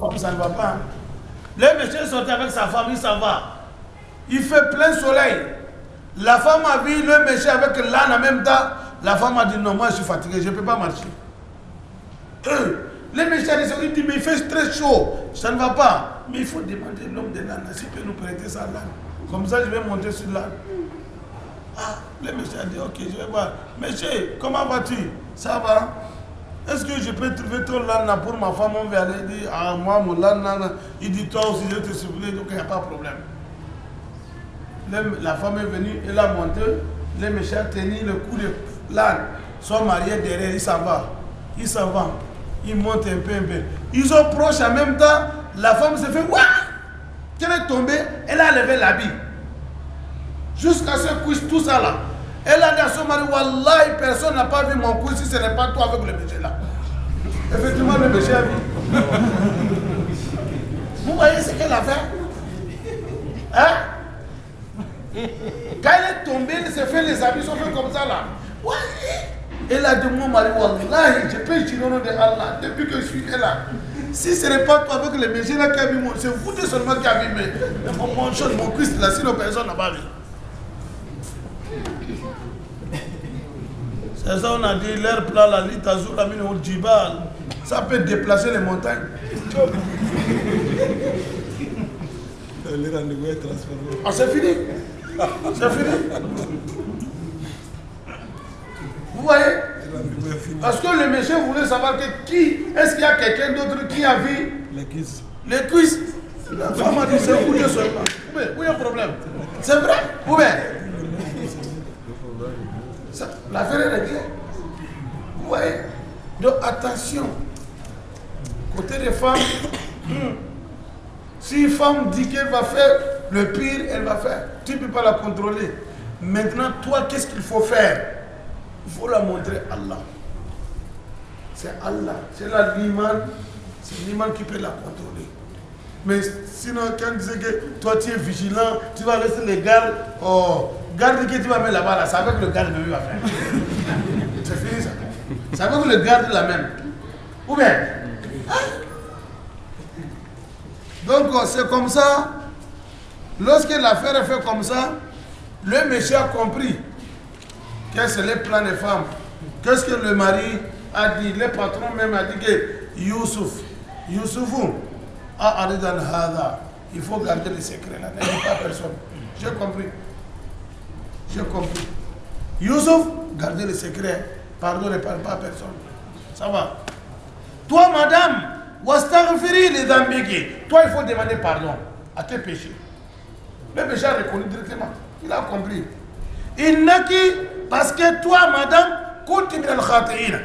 Comme ça ne va pas. Le monsieur sorti avec sa femme, il s'en va. Il fait plein soleil. La femme a vu le monsieur avec l'âne en même temps. La femme a dit non, moi je suis fatigué, je ne peux pas marcher. Le monsieur a dit mais il fait très chaud, ça ne va pas. Mais il faut demander l'homme de l'âne s'il peut nous prêter ça l'âne. Comme ça je vais monter sur l'âne. Ah, le monsieur a dit, ok, je vais voir. Monsieur, comment vas-tu? Ça va? Est-ce que je peux trouver ton lana pour ma femme? On va aller dire, ah, moi, mon lana. Il dit, toi aussi, je te supplie, donc il n'y a pas de problème. La femme est venue, elle a monté, le monsieur a tenu le coup de l'âne. Son mari est derrière, il s'en va. Il s'en va. Il monte un peu. Ils sont proches en même temps. La femme se fait, ouah! Elle est tombée, elle a levé l'habit. Jusqu'à ce couche, tout ça là. Elle a dit à son mari, Wallahi, personne n'a pas vu mon couche si ce n'est pas toi avec le monsieur là. Effectivement, le monsieur a vu. Vous voyez ce qu'elle a fait? Hein? Quand elle est tombée, elle s'est fait, les habits sont faits comme ça là. Ouais. Elle a dit, mon mari, Wallahi, je peux dire au nom de Allah, depuis que je suis là. Si ce n'est pas toi avec le monsieur là qui a vu, c'est vous deux seulement qui avez vu, mais mon Christ là, sinon personne n'a pas vu. C'est ça, on a dit, l'air plat, la lit azur, la mine au djibal. Ça peut déplacer les montagnes.
Le rendez-vous est transformé.
Ah, c'est fini. C'est fini. Vous voyez? Parce que le monsieur voulait savoir que qui, est-ce qu'il y a quelqu'un d'autre qui a vu
Les cuisses.
les cuisses? La femme a dit, c'est vous deux seulement. Où est le problème? C'est vrai? Où est? L'affaire est réglée. Vous voyez? Donc attention. Côté des femmes, si une femme dit qu'elle va faire le pire, elle va faire. Tu ne peux pas la contrôler. Maintenant, toi, qu'est-ce qu'il faut faire? Il faut la montrer Allah. C'est Allah. C'est là l'imam. C'est l'imam qui peut la contrôler. Mais sinon, quand tu dis que toi tu es vigilant, tu vas laisser les gardes. Oh, garde que tu vas mettre là-bas, là, c'est avec le garde que tu vas faire. C'est fini ça. C'est avec le garde là même. Ou bien? Donc c'est comme ça. Lorsque l'affaire est faite comme ça, le monsieur a compris que c'est les plans des femmes. Qu'est-ce que le mari a dit? Le patron même a dit que Youssoufou, il faut garder le secret là, ne dis pas personne. J'ai compris. J'ai compris. Youssouf, gardez le secret. Pardon, ne parle pas à personne. Ça va. Toi, madame, wastaghfiri les dambiki. Toi, il faut demander pardon. À quel péché? Le péché a reconnu directement. Il a compris. Innaki, parce que toi, madame,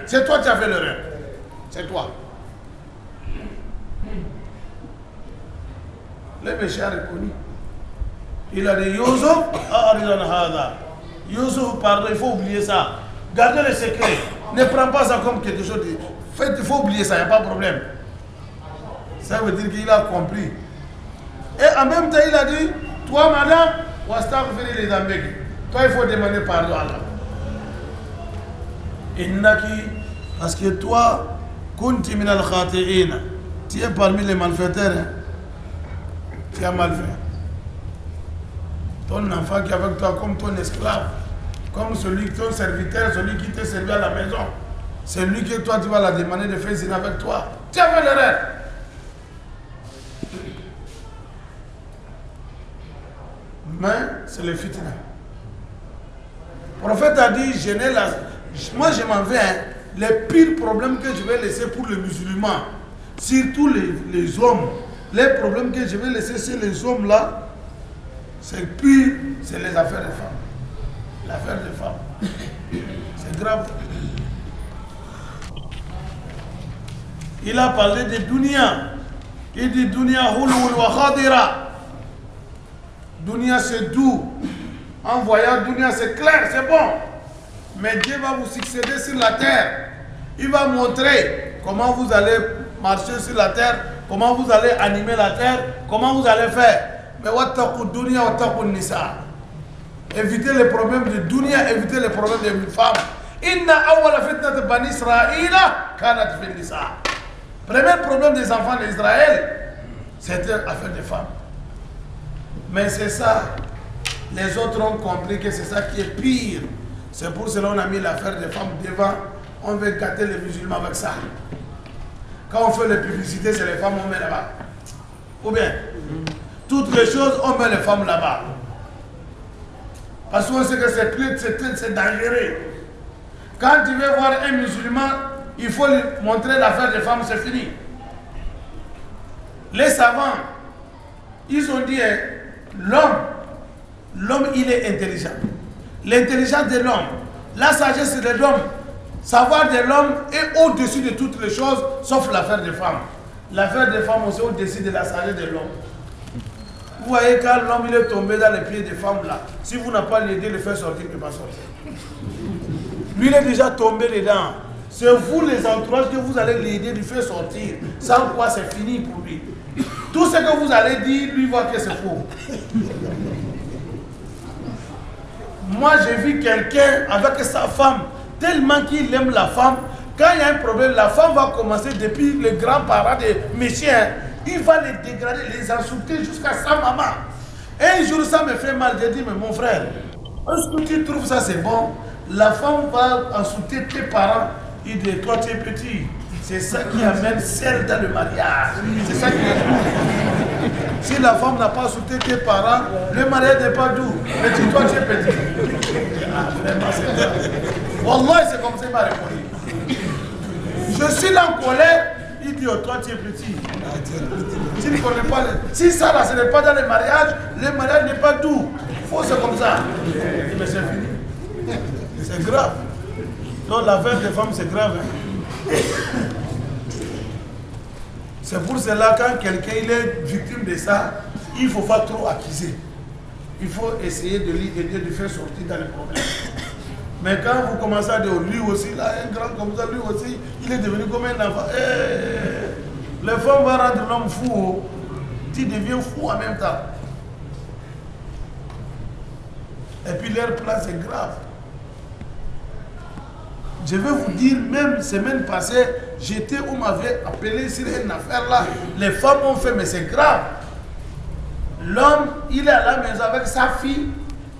c'est toi qui as fait l'erreur. C'est toi. Le péché a reconnu. Il a dit Youssouf, Youssouf, pardon, il faut oublier ça. Gardez le secret. Ne prends pas ça comme quelque chose de. Faites, il faut oublier ça, il n'y a pas de problème. Ça veut dire qu'il a compris. Et en même temps, il a dit, toi, madame, wastaghfiri les dambeki. Toi, il faut demander pardon à Allah. Innaki, parce que toi, kunti min al-khati'ina. Tu es parmi les malfaiteurs. Hein? Tu as mal fait. Ton enfant qui est avec toi comme ton esclave, comme celui, ton serviteur, celui qui t'a servi à la maison, c'est lui que toi tu vas la demander de faire zina avec toi. Tu as fait l'erreur. Mais c'est le fitna. Le prophète a dit, moi je m'en vais, hein, les pires problèmes que je vais laisser pour les musulmans, surtout les hommes, les problèmes que je vais laisser chez les hommes là, c'est pire, c'est les affaires des femmes. L'affaire des femmes. C'est grave. Il a parlé de Dunia. Il dit Dunia hulul wa khadira. Dunia c'est doux. En voyant Dunia c'est clair, c'est bon. Mais Dieu va vous succéder sur la terre. Il va montrer comment vous allez marcher sur la terre, comment vous allez animer la terre, comment vous allez faire. Mais wattaqu dunya wattaqu nisa. Évitez les problèmes de dunya, évitez les problèmes des femmes. Inna awwala fitnat bani Israël kanat fi nisa. Premier problème des enfants d'Israël, c'était l'affaire des femmes. Mais c'est ça. Les autres ont compris que c'est ça qui est pire. C'est pour cela qu'on a mis l'affaire des femmes devant. On veut gâter les musulmans avec ça. Quand on fait les publicités, c'est les femmes on met là-bas. Ou bien toutes les choses, on met les femmes là-bas. Parce qu'on sait que c'est dangereux. Quand tu veux voir un musulman, il faut lui montrer l'affaire des femmes, c'est fini. Les savants, ils ont dit, l'homme il est intelligent. L'intelligence de l'homme, la sagesse de l'homme, savoir de l'homme est au-dessus de toutes les choses, sauf l'affaire des femmes. L'affaire des femmes aussi au-dessus de la sagesse de l'homme. Vous voyez, quand l'homme il est tombé dans les pieds des femmes là, si vous n'avez pas l'idée de le faire sortir, il ne peut pas sortir. Lui il est déjà tombé dedans. C'est vous les entourages que vous allez l'aider de faire sortir. Sans quoi c'est fini pour lui. Tout ce que vous allez dire, lui voit que c'est faux. Moi j'ai vu quelqu'un avec sa femme, tellement qu'il aime la femme, quand il y a un problème, la femme va commencer depuis les grands-parents des méchants, il va les dégrader, les insulter jusqu'à sa maman. Et un jour ça me fait mal, j'ai dit, mais mon frère, est-ce que tu trouves ça c'est bon? La femme va insulter tes parents, il dit, toi tu es petit. C'est ça qui amène celle dans le mariage. C'est ça qui est. Si la femme n'a pas insulté tes parents, le mariage n'est pas doux. Mais toi tu es petit. Ah, vraiment c'est ça. Wallah, c'est comme ça qu'il m'a répondu. Je suis là en colère, il dit, oh, toi tu es petit. Tu ne connais pas. Si ça là, ce n'est pas dans le mariage n'est pas doux. Faut c'est comme ça. Mais c'est fini. C'est grave. Donc l'affaire des femmes c'est grave. Hein? C'est pour cela quand quelqu'un est victime de ça, il ne faut pas trop accuser. Il faut essayer de lui aider, de faire sortir dans les problèmes. Mais quand vous commencez à dire, lui aussi, là, un grand comme ça, lui aussi, il est devenu comme un enfant. Les femmes vont rendre l'homme fou. Tu deviens fou en même temps. Et puis leur place est grave. Je vais vous dire, même semaine passée, j'étais où m'avait appelé sur une affaire là. Les femmes ont fait, mais c'est grave. L'homme, il est à la maison avec sa fille,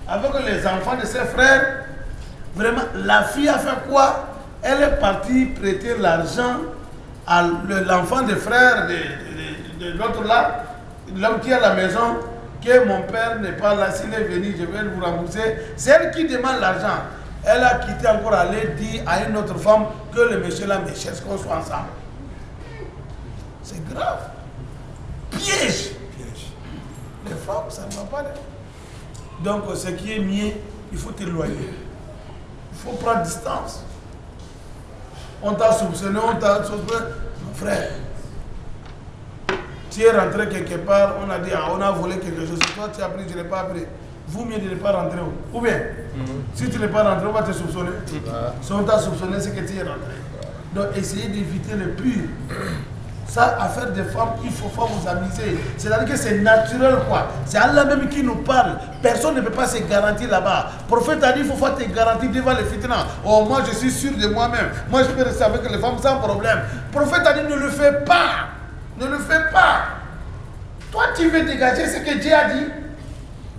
avec les enfants de ses frères. Vraiment, la fille a fait quoi? Elle est partie prêter l'argent à l'enfant des frères de l'autre là, l'homme qui est à la maison, que mon père n'est pas là, s'il est venu, je vais vous rembourser. C'est elle qui demande l'argent. Elle a quitté encore aller dire à une autre femme que le monsieur là me cherche, qu'on soit ensemble. C'est grave. Piège. Les femmes, ça ne va pas. Donc, ce qui est mieux, il faut t'éloigner. Il faut prendre distance. On t'a soupçonné, on soupçonné. Mon frère, tu es rentré quelque part, on a dit, ah, on a volé quelque chose. Toi, tu as pris, je n'ai pas pris. Vous mieux de ne pas rentrer. Ou bien, si tu n'es pas rentré, on va te soupçonner. Si on t'a soupçonné, c'est que tu es rentré. Donc, essayez d'éviter le pur. Ça, affaire des femmes, il faut pas vous amuser. C'est-à-dire que c'est naturel, quoi. C'est Allah même qui nous parle. Personne ne peut pas se garantir là-bas. Le prophète a dit, il faut pas te garantir devant les fitnas. Oh, moi, je suis sûr de moi-même. Moi, je peux rester avec les femmes sans problème. Le prophète a dit, ne le fais pas. Ne le fais pas. Toi, tu veux dégager ce que Dieu a dit.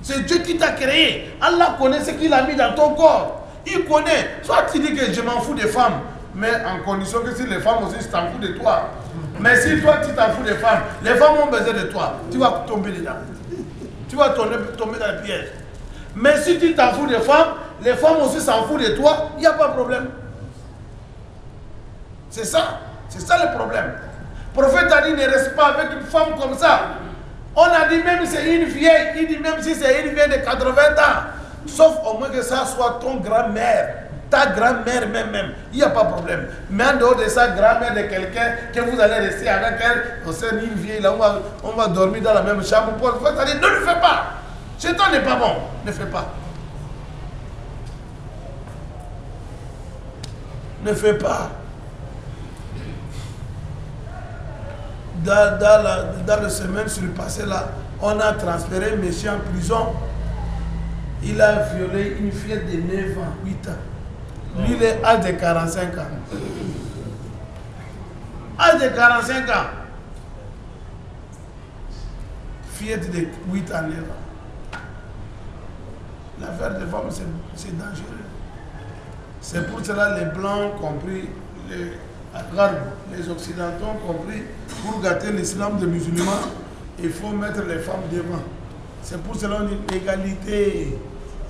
C'est Dieu qui t'a créé. Allah connaît ce qu'il a mis dans ton corps. Il connaît. Soit tu dis que je m'en fous des femmes, mais en condition que si les femmes aussi, tu t'en fous de toi. Mais si toi, tu t'en fous des femmes, les femmes ont besoin de toi. Tu vas tomber dedans. Tu vas tomber dans le piège. Mais si tu t'en fous des femmes, les femmes aussi s'en foutent de toi, il n'y a pas de problème. C'est ça. C'est ça le problème. Le prophète a dit, ne reste pas avec une femme comme ça. On a dit même si c'est une vieille, il dit même si c'est une vieille de 80 ans, sauf au moins que ça soit ton grand-mère, ta grand-mère même, il n'y a pas de problème. Mais en dehors de ça, grand-mère de quelqu'un, que vous allez rester avec elle, on sait une vieille, là, on va dormir dans la même chambre, pour le fait, ça dit, ne le fais pas. Chez toi n'est pas bon, ne fais pas. Ne fais pas. Dans la semaine sur le passé là, on a transféré un monsieur en prison. Il a violé une fille de 9 ans, 8 ans. Lui, il est âge de 45 ans. Âge de 45 ans. Fillette de 8 ans, 9 ans. L'affaire des femmes, c'est dangereux. C'est pour cela que les Blancs ont compris, les Occidentaux ont compris, pour gâter l'islam des musulmans, il faut mettre les femmes devant. C'est pour cela qu'on dit l'égalité.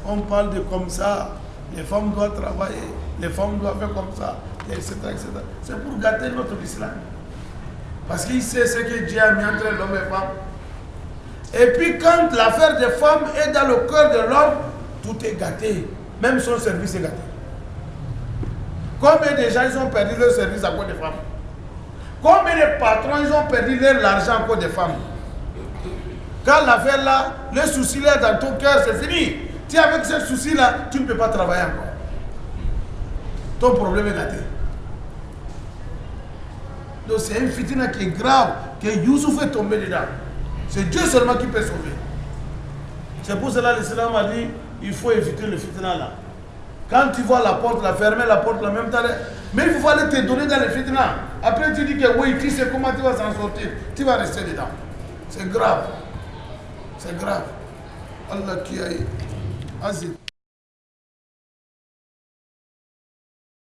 On parle de comme ça, les femmes doivent travailler, les femmes doivent faire comme ça, etc. etc. C'est pour gâter notre islam. Parce qu'il sait ce que Dieu a mis entre l'homme et la femme. Et puis quand l'affaire des femmes est dans le cœur de l'homme, tout est gâté. Même son service est gâté. Combien de gens ils ont perdu leur service à cause des femmes? Combien de patrons ils ont perdu leur argent à cause des femmes? Quand l'affaire là, le souci là dans ton cœur, c'est fini. Si avec ce souci là, tu ne peux pas travailler encore. Ton problème est gâté. Donc c'est une fitina qui est grave, que Youssouf est tombé dedans. C'est Dieu seulement qui peut sauver. C'est pour cela que l'islam a dit, il faut éviter le fitina là. Quand tu vois la porte, la fermer la porte la même temps, mais il faut aller te donner dans le fitina. Après tu dis que oui, tu sais comment tu vas s'en sortir. Tu vas rester dedans. C'est grave. C'est grave. Allah qui aille. Azim.